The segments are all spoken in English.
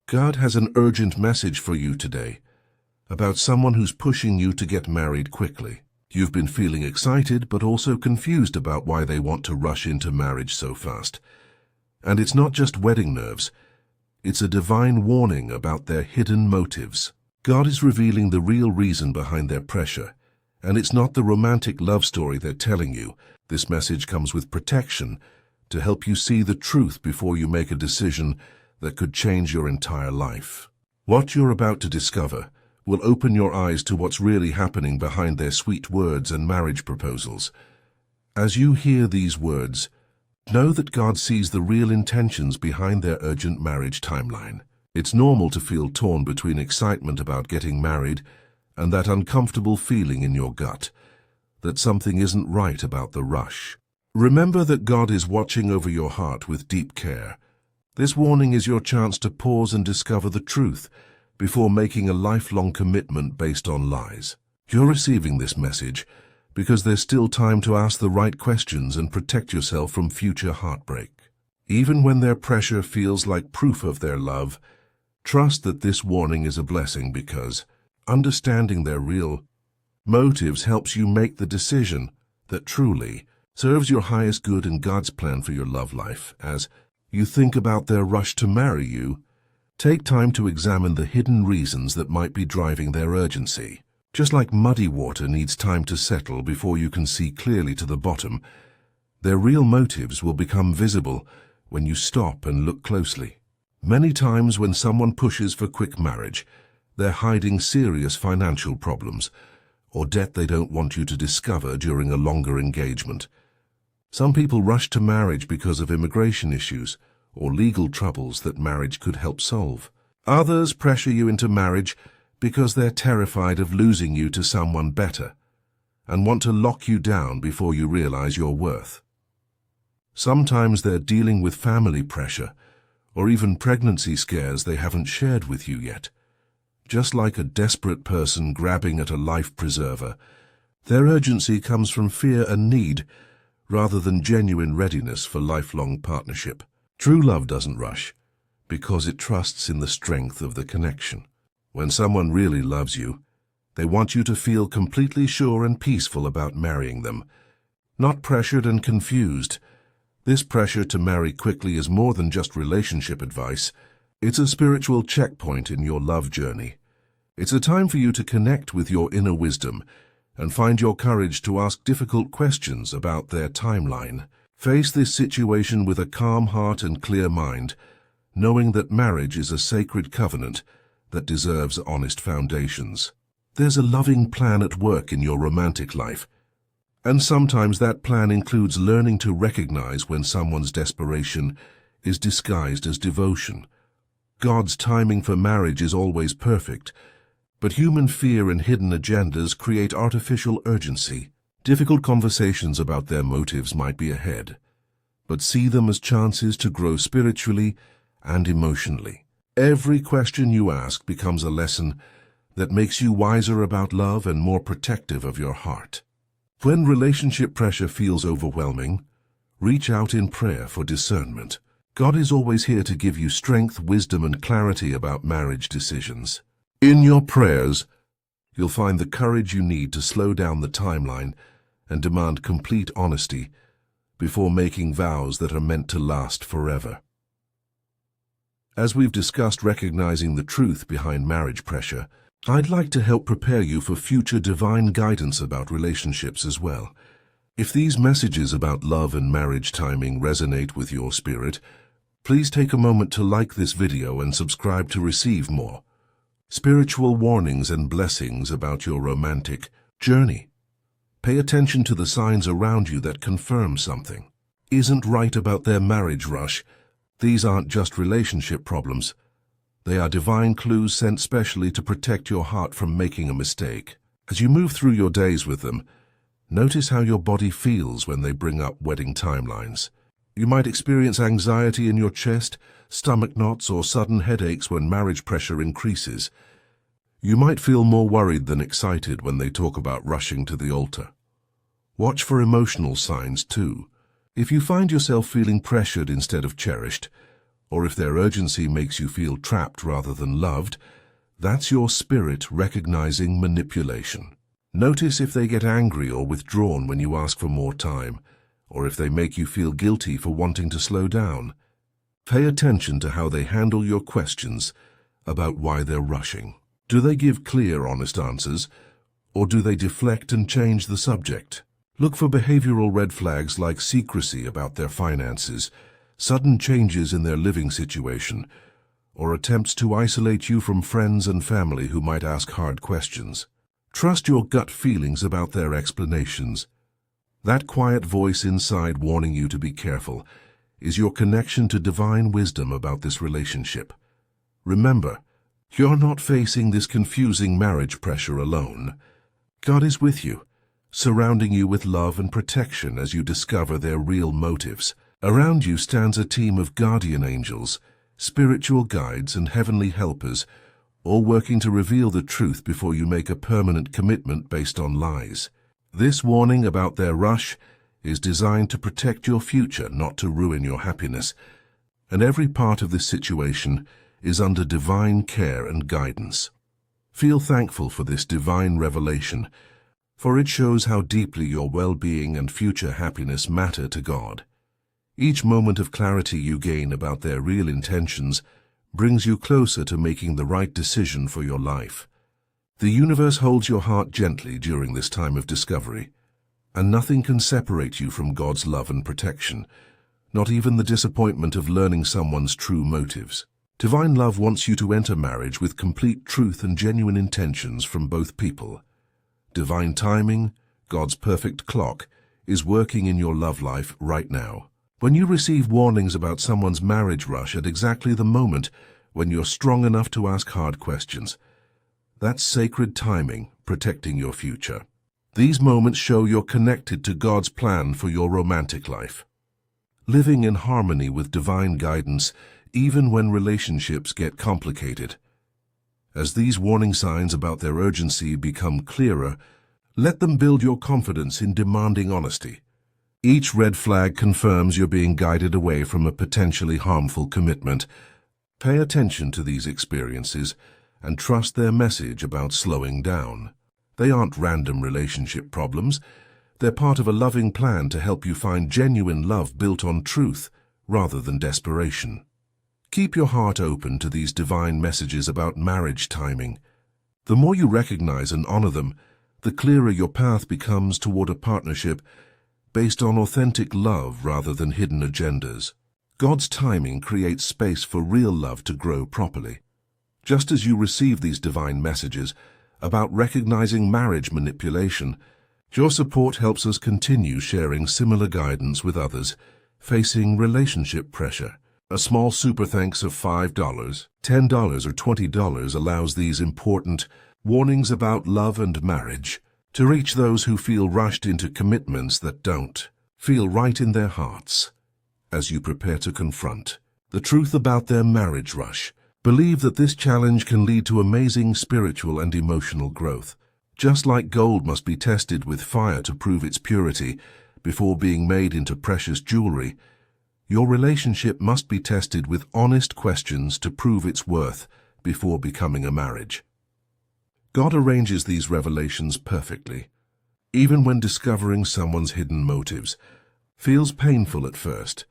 God has an urgent message for you today about someone who's pushing you to get married quickly. You've been feeling excited but also confused about why they want to rush into marriage so fast. And it's not just wedding nerves, it's a divine warning about their hidden motives. God is revealing the real reason behind their pressure, and it's not the romantic love story they're telling you. This message comes with protection to help you see the truth before you make a decision that could change your entire life. What you're about to discover will open your eyes to what's really happening behind their sweet words and marriage proposals. As you hear these words, know that God sees the real intentions behind their urgent marriage timeline. It's normal to feel torn between excitement about getting married and that uncomfortable feeling in your gut that something isn't right about the rush. Remember that God is watching over your heart with deep care. This warning is your chance to pause and discover the truth before making a lifelong commitment based on lies. You're receiving this message because there's still time to ask the right questions and protect yourself from future heartbreak. Even when their pressure feels like proof of their love, trust that this warning is a blessing because understanding their real motives helps you make the decision that truly serves your highest good and God's plan for your love life. As you think about their rush to marry you, take time to examine the hidden reasons that might be driving their urgency. Just like muddy water needs time to settle before you can see clearly to the bottom, their real motives will become visible when you stop and look closely. Many times when someone pushes for quick marriage, they're hiding serious financial problems or debt they don't want you to discover during a longer engagement. Some people rush to marriage because of immigration issues or legal troubles that marriage could help solve. Others pressure you into marriage because they're terrified of losing you to someone better and want to lock you down before you realize your worth. Sometimes they're dealing with family pressure or even pregnancy scares they haven't shared with you yet. Just like a desperate person grabbing at a life preserver, their urgency comes from fear and need rather than genuine readiness for lifelong partnership. True love doesn't rush because it trusts in the strength of the connection. When someone really loves you, they want you to feel completely sure and peaceful about marrying them, not pressured and confused. This pressure to marry quickly is more than just relationship advice. It's a spiritual checkpoint in your love journey. It's a time for you to connect with your inner wisdom and find your courage to ask difficult questions about their timeline. Face this situation with a calm heart and clear mind, knowing that marriage is a sacred covenant that deserves honest foundations. There's a loving plan at work in your romantic life, and sometimes that plan includes learning to recognize when someone's desperation is disguised as devotion. God's timing for marriage is always perfect, but human fear and hidden agendas create artificial urgency. Difficult conversations about their motives might be ahead, but see them as chances to grow spiritually and emotionally. Every question you ask becomes a lesson that makes you wiser about love and more protective of your heart. When relationship pressure feels overwhelming, reach out in prayer for discernment. God is always here to give you strength, wisdom, and clarity about marriage decisions. In your prayers, you'll find the courage you need to slow down the timeline and demand complete honesty before making vows that are meant to last forever. As we've discussed recognizing the truth behind marriage pressure, I'd like to help prepare you for future divine guidance about relationships as well. If these messages about love and marriage timing resonate with your spirit, please take a moment to like this video and subscribe to receive more spiritual warnings and blessings about your romantic journey. Pay attention to the signs around you that confirm something isn't right about their marriage rush. These aren't just relationship problems. They are divine clues sent specially to protect your heart from making a mistake. As you move through your days with them, notice how your body feels when they bring up wedding timelines. You might experience anxiety in your chest, stomach knots, or sudden headaches when marriage pressure increases. You might feel more worried than excited when they talk about rushing to the altar. Watch for emotional signs too. If you find yourself feeling pressured instead of cherished, or if their urgency makes you feel trapped rather than loved, that's your spirit recognizing manipulation. Notice if they get angry or withdrawn when you ask for more time, or if they make you feel guilty for wanting to slow down. Pay attention to how they handle your questions about why they're rushing. Do they give clear, honest answers, or do they deflect and change the subject? Look for behavioral red flags like secrecy about their finances, sudden changes in their living situation, or attempts to isolate you from friends and family who might ask hard questions. Trust your gut feelings about their explanations. That quiet voice inside warning you to be careful is your connection to divine wisdom about this relationship. Remember, you're not facing this confusing marriage pressure alone. God is with you, surrounding you with love and protection as you discover their real motives. Around you stands a team of guardian angels, spiritual guides, and heavenly helpers, all working to reveal the truth before you make a permanent commitment based on lies. This warning about their rush is designed to protect your future, not to ruin your happiness, and every part of this situation is under divine care and guidance. Feel thankful for this divine revelation, for it shows how deeply your well-being and future happiness matter to God. Each moment of clarity you gain about their real intentions brings you closer to making the right decision for your life. The universe holds your heart gently during this time of discovery, and nothing can separate you from God's love and protection, not even the disappointment of learning someone's true motives. Divine love wants you to enter marriage with complete truth and genuine intentions from both people. Divine timing, God's perfect clock, is working in your love life right now. When you receive warnings about someone's marriage rush at exactly the moment when you're strong enough to ask hard questions, that's sacred timing protecting your future. These moments show you're connected to God's plan for your romantic life. Living in harmony with divine guidance even when relationships get complicated. As these warning signs about their urgency become clearer, let them build your confidence in demanding honesty. Each red flag confirms you're being guided away from a potentially harmful commitment. Pay attention to these experiences and trust their message about slowing down. They aren't random relationship problems. They're part of a loving plan to help you find genuine love built on truth rather than desperation. Keep your heart open to these divine messages about marriage timing. The more you recognize and honor them, the clearer your path becomes toward a partnership based on authentic love rather than hidden agendas. God's timing creates space for real love to grow properly. Just as you receive these divine messages about recognizing marriage manipulation, your support helps us continue sharing similar guidance with others facing relationship pressure. A small super thanks of $5, $10, or $20 allows these important warnings about love and marriage to reach those who feel rushed into commitments that don't feel right in their hearts. As you prepare to confront the truth about their marriage rush, believe that this challenge can lead to amazing spiritual and emotional growth. Just like gold must be tested with fire to prove its purity before being made into precious jewelry, your relationship must be tested with honest questions to prove its worth before becoming a marriage. God arranges these revelations perfectly. Even when discovering someone's hidden motives feels painful at first,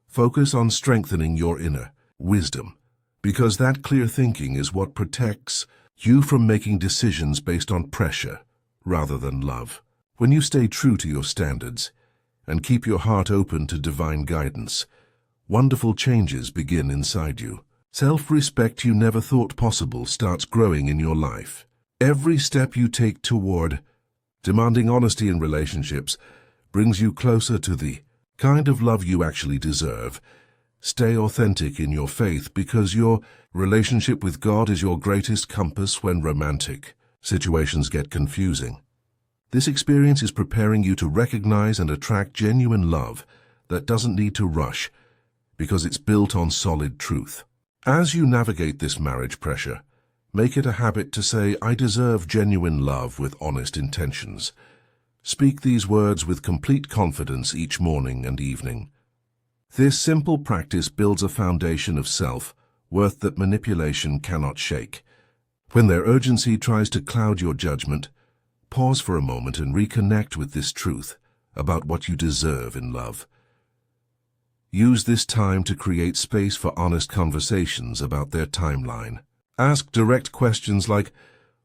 focus on strengthening your inner wisdom, because that clear thinking is what protects you from making decisions based on pressure rather than love. When you stay true to your standards and keep your heart open to divine guidance, wonderful changes begin inside you. Self-respect you never thought possible starts growing in your life. Every step you take toward demanding honesty in relationships brings you closer to the kind of love you actually deserve. Stay authentic in your faith because your relationship with God is your greatest compass when romantic situations get confusing. This experience is preparing you to recognize and attract genuine love that doesn't need to rush because it's built on solid truth. As you navigate this marriage pressure, make it a habit to say, "I deserve genuine love," with honest intentions. Speak these words with complete confidence each morning and evening. This simple practice builds a foundation of self-worth that manipulation cannot shake. When their urgency tries to cloud your judgment, pause for a moment and reconnect with this truth about what you deserve in love. Use this time to create space for honest conversations about their timeline. Ask direct questions like,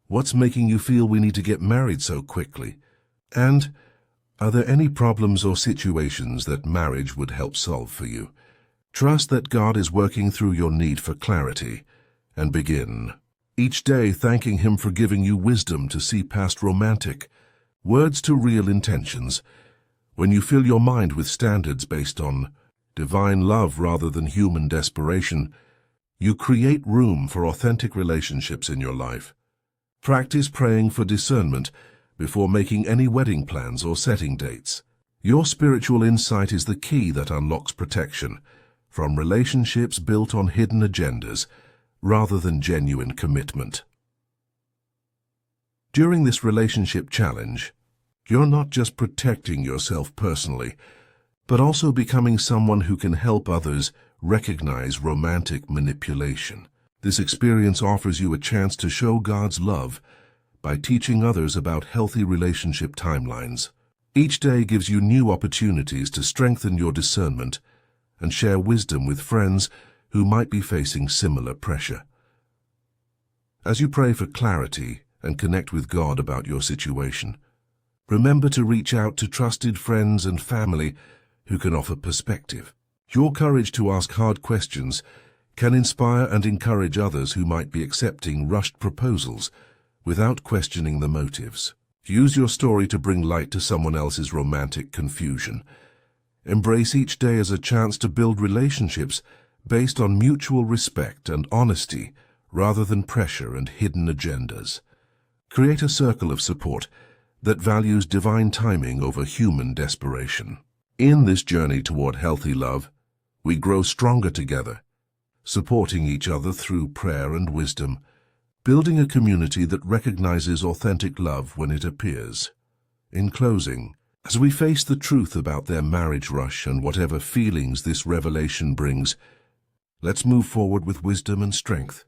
"What's making you feel we need to get married so quickly?" And, "Are there any problems or situations that marriage would help solve for you?" Trust that God is working through your need for clarity, and begin each day thanking Him for giving you wisdom to see past romantic words to real intentions. When you fill your mind with standards based on divine love rather than human desperation, you create room for authentic relationships in your life. Practice praying for discernment before making any wedding plans or setting dates. Your spiritual insight is the key that unlocks protection from relationships built on hidden agendas rather than genuine commitment. During this relationship challenge, you're not just protecting yourself personally, but also becoming someone who can help others recognize romantic manipulation. This experience offers you a chance to show God's love by teaching others about healthy relationship timelines. Each day gives you new opportunities to strengthen your discernment and share wisdom with friends who might be facing similar pressure. As you pray for clarity and connect with God about your situation, remember to reach out to trusted friends and family who can offer perspective. Your courage to ask hard questions can inspire and encourage others who might be accepting rushed proposals without questioning the motives. Use your story to bring light to someone else's romantic confusion. Embrace each day as a chance to build relationships based on mutual respect and honesty rather than pressure and hidden agendas. Create a circle of support that values divine timing over human desperation. In this journey toward healthy love, we grow stronger together, supporting each other through prayer and wisdom, building a community that recognizes authentic love when it appears. In closing, as we face the truth about their marriage rush and whatever feelings this revelation brings, let's move forward with wisdom and strength.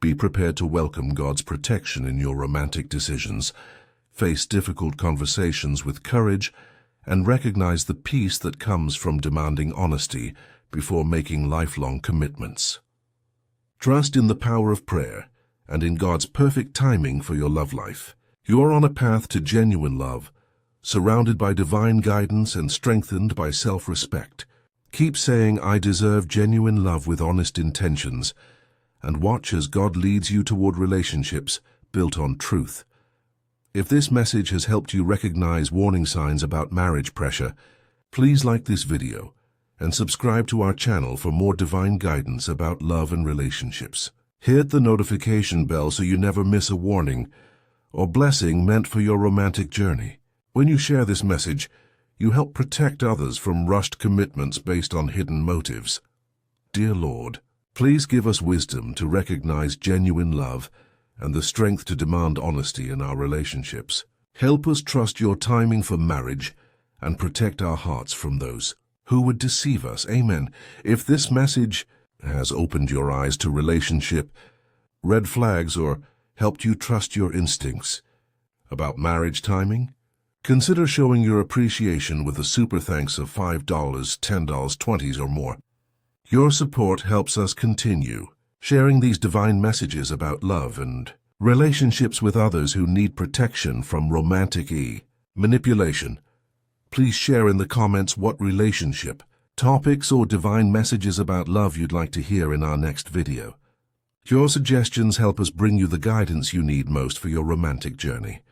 Be prepared to welcome God's protection in your romantic decisions, face difficult conversations with courage, and recognize the peace that comes from demanding honesty before making lifelong commitments. Trust in the power of prayer and in God's perfect timing for your love life. You are on a path to genuine love, surrounded by divine guidance and strengthened by self-respect. Keep saying, "I deserve genuine love" with honest intentions, and watch as God leads you toward relationships built on truth. If this message has helped you recognize warning signs about marriage pressure, please like this video and subscribe to our channel for more divine guidance about love and relationships. Hit the notification bell so you never miss a warning or blessing meant for your romantic journey. When you share this message, you help protect others from rushed commitments based on hidden motives. Dear Lord, please give us wisdom to recognize genuine love and the strength to demand honesty in our relationships. Help us trust your timing for marriage and protect our hearts from those who would deceive us. Amen. If this message has opened your eyes to relationship red flags or helped you trust your instincts about marriage timing, consider showing your appreciation with a super thanks of $5, $10, $20 or more. Your support helps us continue sharing these divine messages about love and relationships with others who need protection from romantic manipulation. Please share in the comments what relationship topics or divine messages about love you'd like to hear in our next video. Your suggestions help us bring you the guidance you need most for your romantic journey.